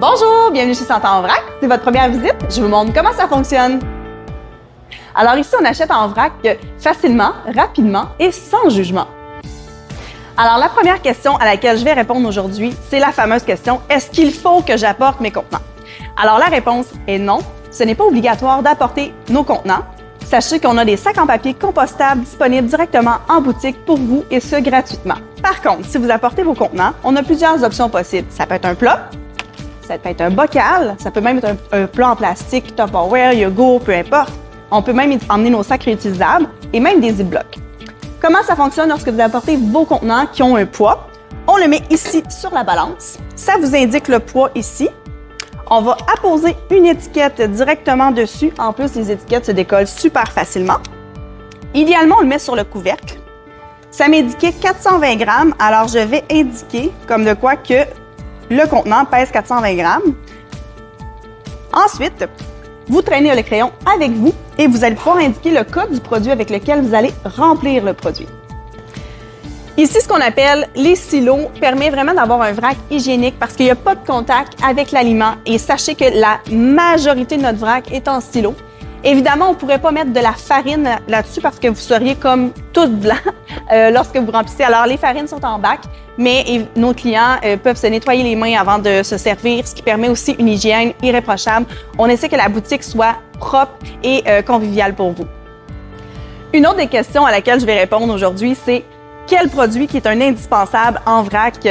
Bonjour, bienvenue chez Santé en vrac. C'est votre première visite, je vous montre comment ça fonctionne. Alors ici, on achète en vrac facilement, rapidement et sans jugement. Alors la première question à laquelle je vais répondre aujourd'hui, c'est la fameuse question « Est-ce qu'il faut que j'apporte mes contenants? » Alors la réponse est non, ce n'est pas obligatoire d'apporter nos contenants. Sachez qu'on a des sacs en papier compostables disponibles directement en boutique pour vous et ce gratuitement. Par contre, si vous apportez vos contenants, on a plusieurs options possibles. Ça peut être un plat, ça peut être un bocal, ça peut même être un plat en plastique, Tupperware, yogourt, peu importe. On peut même emmener nos sacs réutilisables et même des zip-blocs. Comment ça fonctionne lorsque vous apportez vos contenants qui ont un poids? On le met ici sur la balance. Ça vous indique le poids ici. On va apposer une étiquette directement dessus. En plus, les étiquettes se décollent super facilement. Idéalement, on le met sur le couvercle. Ça m'indiquait 420 grammes, alors je vais indiquer comme de quoi que le contenant pèse 420 grammes. Ensuite, vous traînez le crayon avec vous et vous allez pouvoir indiquer le code du produit avec lequel vous allez remplir le produit. Ici, ce qu'on appelle les silos permet vraiment d'avoir un vrac hygiénique parce qu'il n'y a pas de contact avec l'aliment et sachez que la majorité de notre vrac est en silo. Évidemment, on ne pourrait pas mettre de la farine là-dessus parce que vous seriez comme tout blanc lorsque vous remplissez. Alors, les farines sont en bac, mais nos clients peuvent se nettoyer les mains avant de se servir, ce qui permet aussi une hygiène irréprochable. On essaie que la boutique soit propre et conviviale pour vous. Une autre des questions à laquelle je vais répondre aujourd'hui, c'est quel produit qui est un indispensable en vrac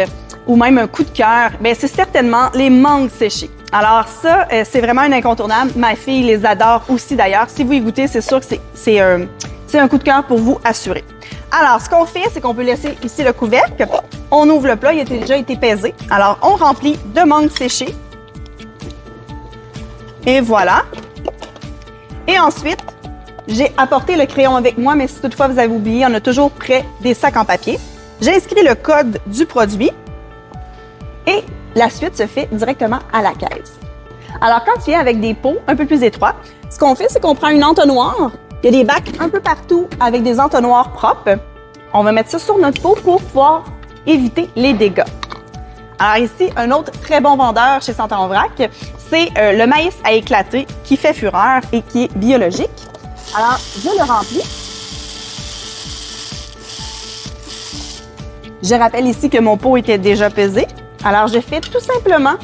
ou même un coup de cœur? Bien, c'est certainement les mangues séchées. Alors ça, c'est vraiment un incontournable. Ma fille les adore aussi d'ailleurs. Si vous y goûtez, c'est sûr que c'est un coup de cœur pour vous assuré. Alors, ce qu'on fait, c'est qu'on peut laisser ici le couvercle. On ouvre le plat, il a déjà été pesé. Alors, on remplit de mangues séchées. Et voilà. Et ensuite, j'ai apporté le crayon avec moi, mais si toutefois vous avez oublié, on a toujours près des sacs en papier. J'ai inscrit le code du produit et la suite se fait directement à la caisse. Alors, quand tu viens avec des pots un peu plus étroits, ce qu'on fait, c'est qu'on prend une entonnoir. Il y a des bacs un peu partout avec des entonnoirs propres. On va mettre ça sur notre pot pour pouvoir éviter les dégâts. Alors ici, un autre très bon vendeur chez Santé en vrac, c'est le maïs à éclater qui fait fureur et qui est biologique. Alors, je le remplis. Je rappelle ici que mon pot était déjà pesé. Alors, je fais tout simplement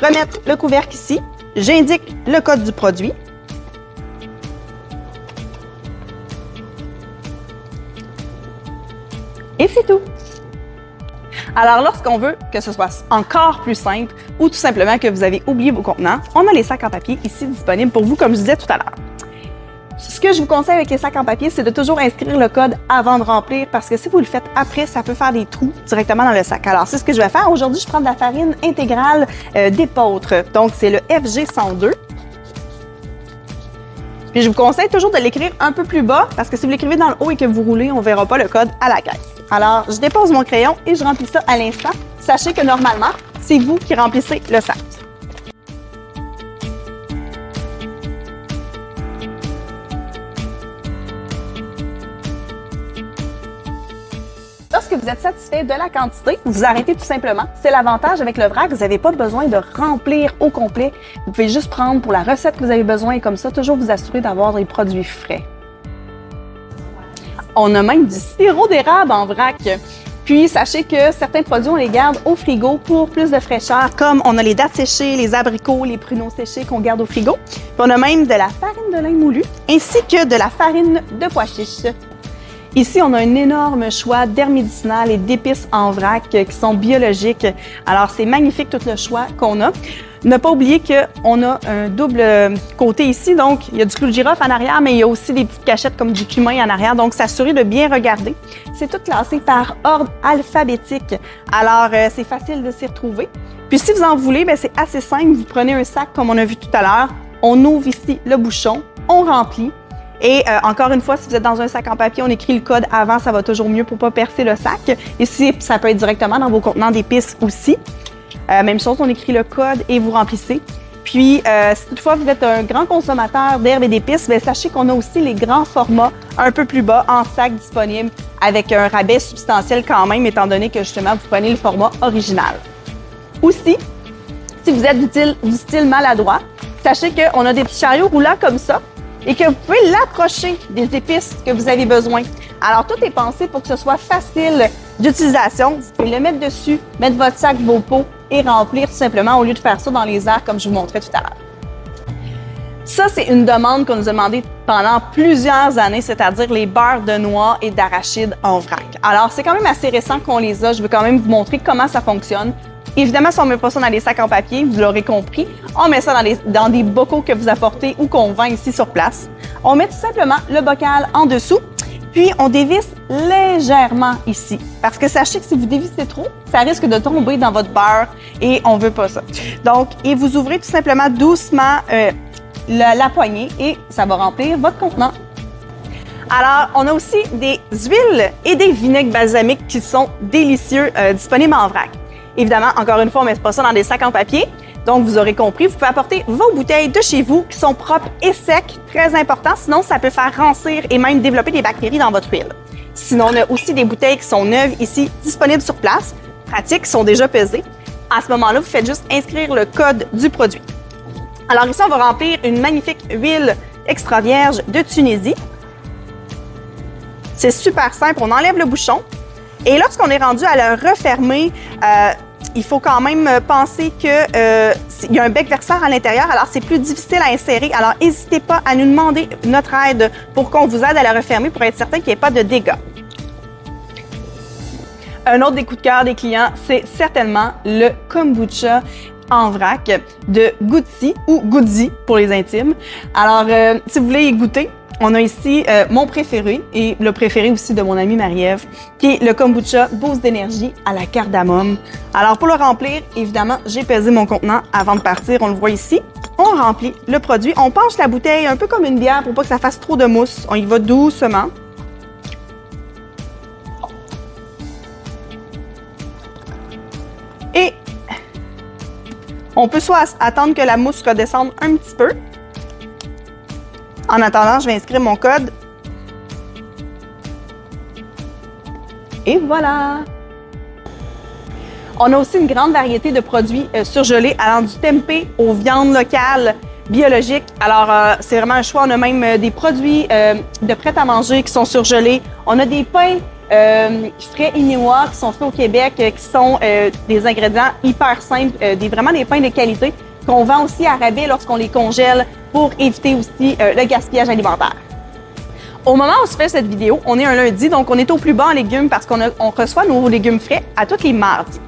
remettre le couvercle ici. J'indique le code du produit. Et c'est tout. Alors, lorsqu'on veut que ce soit encore plus simple ou tout simplement que vous avez oublié vos contenants, on a les sacs en papier ici disponibles pour vous, comme je disais tout à l'heure. Ce que je vous conseille avec les sacs en papier, c'est de toujours inscrire le code avant de remplir parce que si vous le faites après, ça peut faire des trous directement dans le sac. Alors, c'est ce que je vais faire. Aujourd'hui, je prends de la farine intégrale d'épeautre. Donc, c'est le FG102. Puis, je vous conseille toujours de l'écrire un peu plus bas parce que si vous l'écrivez dans le haut et que vous roulez, on ne verra pas le code à la caisse. Alors, je dépose mon crayon et je remplis ça à l'instant. Sachez que normalement, c'est vous qui remplissez le sac. Lorsque vous êtes satisfait de la quantité, vous arrêtez tout simplement. C'est l'avantage avec le vrac, vous n'avez pas besoin de remplir au complet. Vous pouvez juste prendre pour la recette que vous avez besoin et comme ça, toujours vous assurer d'avoir des produits frais. On a même du sirop d'érable en vrac. Puis, sachez que certains produits, on les garde au frigo pour plus de fraîcheur, comme on a les dattes séchées, les abricots, les pruneaux séchés qu'on garde au frigo. Puis, on a même de la farine de lin moulu, ainsi que de la farine de pois chiches. Ici, on a un énorme choix d'herbes médicinales et d'épices en vrac qui sont biologiques. Alors, c'est magnifique tout le choix qu'on a. Ne pas oublier qu'on a un double côté ici. Donc, il y a du clou de girofle en arrière, mais il y a aussi des petites cachettes comme du cumin en arrière. Donc, s'assurer de bien regarder. C'est tout classé par ordre alphabétique. Alors, c'est facile de s'y retrouver. Puis, si vous en voulez, c'est assez simple. Vous prenez un sac comme on a vu tout à l'heure. On ouvre ici le bouchon. On remplit. Et encore une fois, si vous êtes dans un sac en papier, on écrit le code avant, ça va toujours mieux pour ne pas percer le sac. Ici, ça peut être directement dans vos contenants d'épices aussi. Même chose, on écrit le code et vous remplissez. Puis, si toutefois vous êtes un grand consommateur d'herbes et d'épices, sachez qu'on a aussi les grands formats un peu plus bas en sac disponibles avec un rabais substantiel quand même, étant donné que justement, vous prenez le format original. Aussi, Si vous êtes du style maladroit, sachez qu'on a des petits chariots roulants comme ça et que vous pouvez l'approcher des épices que vous avez besoin. Alors, tout est pensé pour que ce soit facile d'utilisation. Vous pouvez le mettre dessus, mettre votre sac, vos pots et remplir tout simplement au lieu de faire ça dans les airs comme je vous montrais tout à l'heure. Ça, c'est une demande qu'on nous a demandé pendant plusieurs années, c'est-à-dire les beurres de noix et d'arachide en vrac. Alors, c'est quand même assez récent qu'on les a. Je vais quand même vous montrer comment ça fonctionne. Évidemment, si on ne met pas ça dans des sacs en papier, vous l'aurez compris, on met ça dans des bocaux que vous apportez ou qu'on vend ici sur place. On met tout simplement le bocal en dessous, puis on dévisse légèrement ici. Parce que sachez que si vous dévissez trop, ça risque de tomber dans votre beurre et on ne veut pas ça. Donc, et vous ouvrez tout simplement doucement la poignée et ça va remplir votre contenant. Alors, on a aussi des huiles et des vinaigres balsamiques qui sont délicieux, disponibles en vrac. Évidemment, encore une fois, on ne met pas ça dans des sacs en papier. Donc, vous aurez compris, vous pouvez apporter vos bouteilles de chez vous qui sont propres et secs, très important. Sinon, ça peut faire rancir et même développer des bactéries dans votre huile. Sinon, on a aussi des bouteilles qui sont neuves ici, disponibles sur place, pratiques, qui sont déjà pesées. À ce moment-là, vous faites juste inscrire le code du produit. Alors ici, on va remplir une magnifique huile extra vierge de Tunisie. C'est super simple, on enlève le bouchon. Et lorsqu'on est rendu à le refermer, il faut quand même penser qu'il y a un bec verseur à l'intérieur, alors c'est plus difficile à insérer. Alors n'hésitez pas à nous demander notre aide pour qu'on vous aide à la refermer pour être certain qu'il n'y ait pas de dégâts. Un autre des coups de cœur des clients, c'est certainement le kombucha en vrac de Goutti ou Goodzi pour les intimes. Alors, si vous voulez y goûter, on a ici mon préféré et le préféré aussi de mon amie Marie-Ève, qui est le kombucha Boost d'énergie à la cardamome. Alors, pour le remplir, évidemment, j'ai pesé mon contenant avant de partir. On le voit ici. On remplit le produit. On penche la bouteille un peu comme une bière pour pas que ça fasse trop de mousse. On y va doucement. Et on peut soit attendre que la mousse redescende un petit peu. En attendant, je vais inscrire mon code. Et voilà! On a aussi une grande variété de produits surgelés allant du tempeh aux viandes locales, biologiques. Alors, c'est vraiment un choix. On a même des produits de prêt-à-manger qui sont surgelés. On a des pains frais inuits qui sont faits au Québec, qui sont des ingrédients hyper simples, vraiment des pains de qualité qu'on vend aussi à rabais lorsqu'on les congèle pour éviter aussi le gaspillage alimentaire. Au moment où on se fait cette vidéo, on est un lundi, donc on est au plus bas en légumes parce qu'on reçoit nos légumes frais à tous les mardis.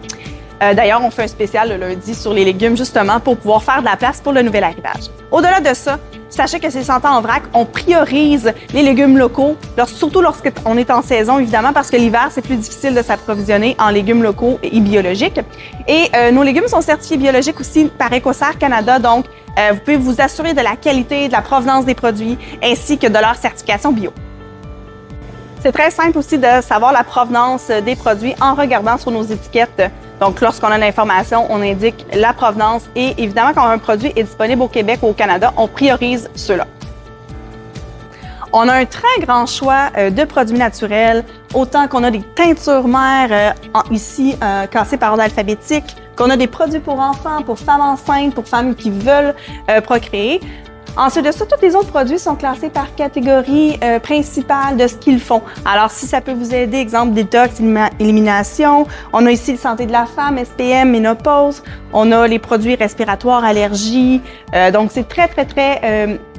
D'ailleurs, on fait un spécial le lundi sur les légumes justement pour pouvoir faire de la place pour le nouvel arrivage. Au-delà de ça, sachez que c'est 100 ans en vrac, on priorise les légumes locaux, surtout lorsqu'on est en saison, évidemment, parce que l'hiver, c'est plus difficile de s'approvisionner en légumes locaux et biologiques. Et nos légumes sont certifiés biologiques aussi par Écossaire Canada, donc vous pouvez vous assurer de la qualité, de la provenance des produits, ainsi que de leur certification bio. C'est très simple aussi de savoir la provenance des produits en regardant sur nos étiquettes. Donc, lorsqu'on a l'information, on indique la provenance et évidemment, quand un produit est disponible au Québec ou au Canada, on priorise ceux-là. On a un très grand choix de produits naturels, autant qu'on a des teintures mères ici classées par ordre alphabétique, qu'on a des produits pour enfants, pour femmes enceintes, pour femmes qui veulent procréer. Ensuite de ça, tous les autres produits sont classés par catégorie principale de ce qu'ils font. Alors, si ça peut vous aider, exemple détox, élimination, on a ici le santé de la femme, SPM, ménopause, on a les produits respiratoires, allergies. Donc, c'est très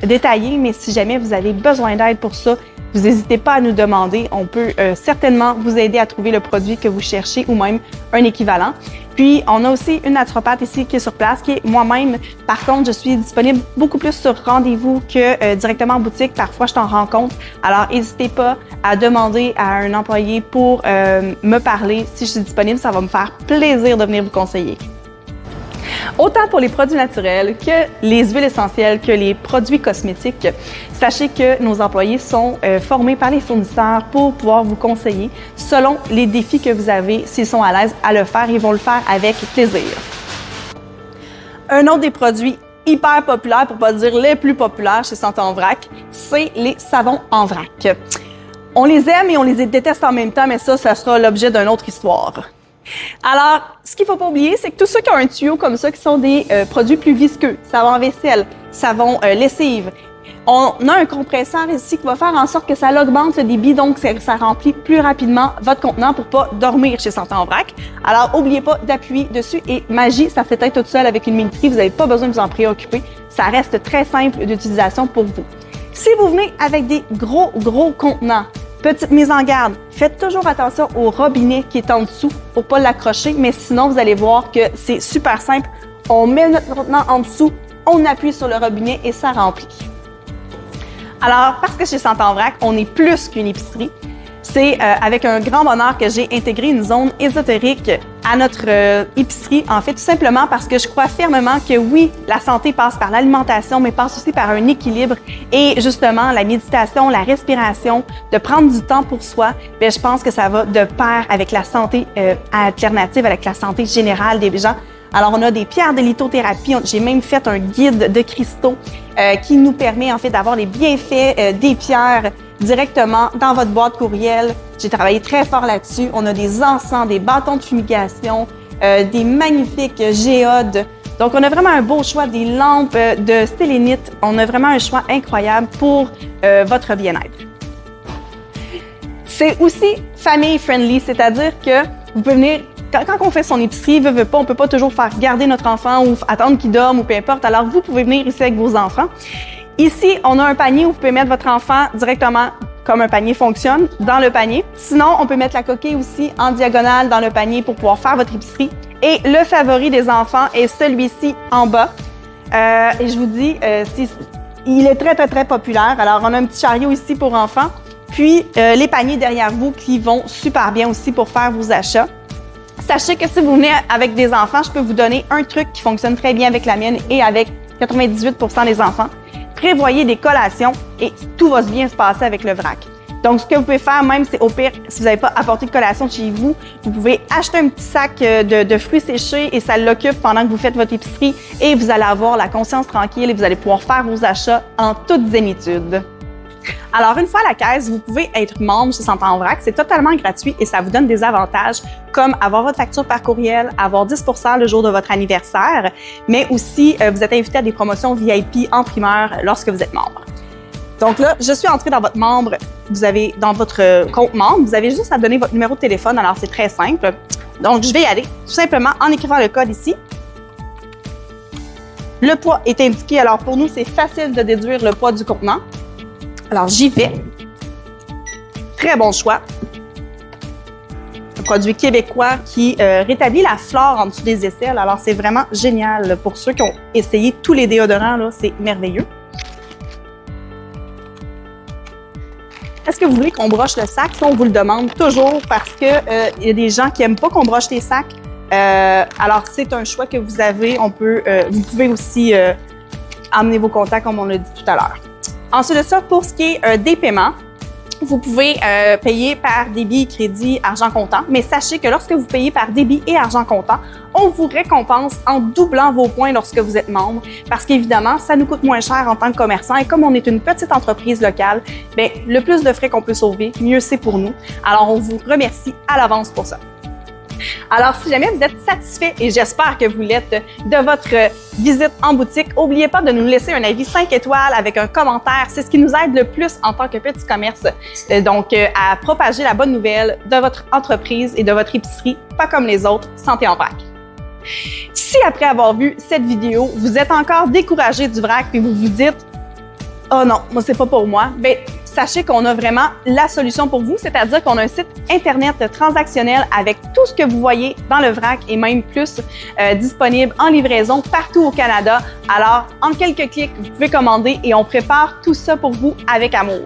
détaillé, mais si jamais vous avez besoin d'aide pour ça, vous n'hésitez pas à nous demander. On peut certainement vous aider à trouver le produit que vous cherchez ou même un équivalent. Puis, on a aussi une naturopathe ici qui est sur place, qui est moi-même. Par contre, je suis disponible beaucoup plus sur rendez-vous que directement en boutique. Parfois, je t'en rends compte. Alors, n'hésitez pas à demander à un employé pour me parler. Si je suis disponible, ça va me faire plaisir de venir vous conseiller. Autant pour les produits naturels que les huiles essentielles, que les produits cosmétiques, sachez que nos employés sont formés par les fournisseurs pour pouvoir vous conseiller selon les défis que vous avez. S'ils sont à l'aise à le faire, ils vont le faire avec plaisir. Un autre des produits hyper populaires, pour ne pas dire les plus populaires chez Santé en vrac, c'est les savons en vrac. On les aime et on les déteste en même temps, mais ça sera l'objet d'une autre histoire. Alors, ce qu'il ne faut pas oublier, c'est que tous ceux qui ont un tuyau comme ça, qui sont des produits plus visqueux, savon vaisselle, savon lessive, on a un compresseur ici qui va faire en sorte que ça augmente le débit, donc ça remplit plus rapidement votre contenant pour pas dormir chez Santé en vrac. Alors, n'oubliez pas d'appuyer dessus et magie, ça s'éteint toute seule avec une minuterie, vous n'avez pas besoin de vous en préoccuper. Ça reste très simple d'utilisation pour vous. Si vous venez avec des gros contenants, petite mise en garde, faites toujours attention au robinet qui est en dessous pour pas l'accrocher, mais sinon, vous allez voir que c'est super simple. On met notre contenant en dessous, on appuie sur le robinet et ça remplit. Alors, parce que chez Santé en vrac, on est plus qu'une épicerie, c'est avec un grand bonheur que j'ai intégré une zone ésotérique à notre épicerie. En fait, tout simplement parce que je crois fermement que oui, la santé passe par l'alimentation, mais passe aussi par un équilibre. Et justement, la méditation, la respiration, de prendre du temps pour soi, bien, je pense que ça va de pair avec la santé alternative, avec la santé générale des gens. Alors, on a des pierres de lithothérapie. J'ai même fait un guide de cristaux qui nous permet en fait d'avoir les bienfaits des pierres directement dans votre boîte courriel. J'ai travaillé très fort là-dessus. On a des encens, des bâtons de fumigation, des magnifiques géodes. Donc, on a vraiment un beau choix, des lampes de sélénite. On a vraiment un choix incroyable pour votre bien-être. C'est aussi family friendly, c'est-à-dire que vous pouvez venir. Quand on fait son épicerie, veut pas, on peut pas toujours faire garder notre enfant ou attendre qu'il dorme ou peu importe. Alors, vous pouvez venir ici avec vos enfants. Ici, on a un panier où vous pouvez mettre votre enfant directement, comme un panier fonctionne, dans le panier. Sinon, on peut mettre la coquille aussi en diagonale dans le panier pour pouvoir faire votre épicerie. Et le favori des enfants est celui-ci en bas. Et je vous dis, il est très populaire. Alors, on a un petit chariot ici pour enfants. Puis, les paniers derrière vous qui vont super bien aussi pour faire vos achats. Sachez que si vous venez avec des enfants, je peux vous donner un truc qui fonctionne très bien avec la mienne et avec 98% des enfants. Prévoyez des collations et tout va bien se passer avec le vrac. Donc, ce que vous pouvez faire, même c'est au pire, si vous n'avez pas apporté de collation chez vous, vous pouvez acheter un petit sac de fruits séchés et ça l'occupe pendant que vous faites votre épicerie et vous allez avoir la conscience tranquille et vous allez pouvoir faire vos achats en toute zénitude. Alors, une fois à la caisse, vous pouvez être membre chez Santé en vrac. C'est totalement gratuit et ça vous donne des avantages comme avoir votre facture par courriel, avoir 10% le jour de votre anniversaire, mais aussi vous êtes invité à des promotions VIP en primeur lorsque vous êtes membre. Donc là, je suis entrée dans votre membre. Vous avez dans votre compte membre, vous avez juste à donner votre numéro de téléphone. Alors, c'est très simple. Donc, je vais y aller tout simplement en écrivant le code ici. Le poids est indiqué. Alors, pour nous, c'est facile de déduire le poids du contenant. Alors, j'y vais. Très bon choix. Un produit québécois qui rétablit la flore en dessous des aisselles. Alors, c'est vraiment génial. Pour ceux qui ont essayé tous les déodorants, là, c'est merveilleux. Est-ce que vous voulez qu'on broche le sac? Ça, on vous le demande toujours parce que y a des gens qui n'aiment pas qu'on broche les sacs. Alors, c'est un choix que vous avez. Vous pouvez aussi amener vos contacts, comme on l'a dit tout à l'heure. Ensuite de ça, pour ce qui est des paiements, vous pouvez payer par débit, crédit, argent comptant. Mais sachez que lorsque vous payez par débit et argent comptant, on vous récompense en doublant vos points lorsque vous êtes membre. Parce qu'évidemment, ça nous coûte moins cher en tant que commerçant. Et comme on est une petite entreprise locale, bien, le plus de frais qu'on peut sauver, mieux c'est pour nous. Alors, on vous remercie à l'avance pour ça. Alors, si jamais vous êtes satisfait, et j'espère que vous l'êtes, de votre visite en boutique, n'oubliez pas de nous laisser un avis 5 étoiles avec un commentaire. C'est ce qui nous aide le plus en tant que petit commerce, donc à propager la bonne nouvelle de votre entreprise et de votre épicerie, pas comme les autres, Santé en vrac. Si après avoir vu cette vidéo, vous êtes encore découragé du vrac et vous vous dites « Oh non, moi c'est pas pour moi », bien, sachez qu'on a vraiment la solution pour vous, c'est-à-dire qu'on a un site Internet transactionnel avec tout ce que vous voyez dans le vrac et même plus disponible en livraison partout au Canada. Alors, en quelques clics, vous pouvez commander et on prépare tout ça pour vous avec amour.